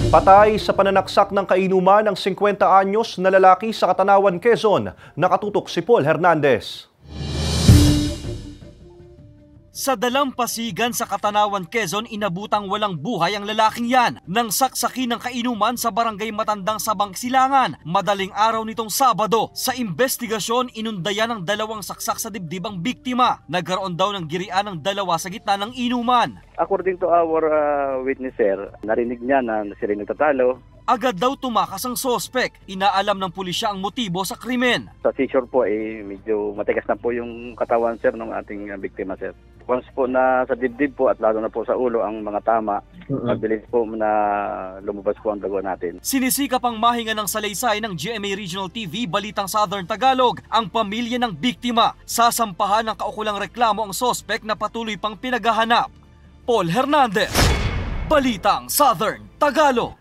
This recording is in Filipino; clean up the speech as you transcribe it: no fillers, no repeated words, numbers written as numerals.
Patay sa pananaksak ng kainuman ng 50 anyos na lalaki sa Katanawan, Quezon. Nakatutok si Paul Hernandez. Sa dalampasigan sa Katanawan, Quezon, inabutang walang buhay ang lalaking yan nang saksakin ng kainuman sa barangay Matandang Sabang Silangan. Madaling araw nitong Sabado, sa investigasyon, inundayan ng dalawang saksak sa dibdib ang biktima. Nagkaroon daw ng girian ng dalawa sa gitna ng inuman. According to our witness, sir, narinig niya na sila nagtatalo. Agad daw tumakas ang sospek. Inaalam ng pulisya ang motibo sa krimen. Sa seizure po, medyo matigas na po yung katawan, sir, ng ating biktima, sir. Once po na sa dibdib po at lalo na po sa ulo ang mga tama, mabilis po na lumabas po ang dugo natin. Sinisikap ang mahinga ng salaysay ng GMA Regional TV Balitang Southern Tagalog ang pamilya ng biktima. Sasampahan ng kaukulang reklamo ang sospek na patuloy pang pinaghahanap. Paul Hernandez, Balitang Southern Tagalog.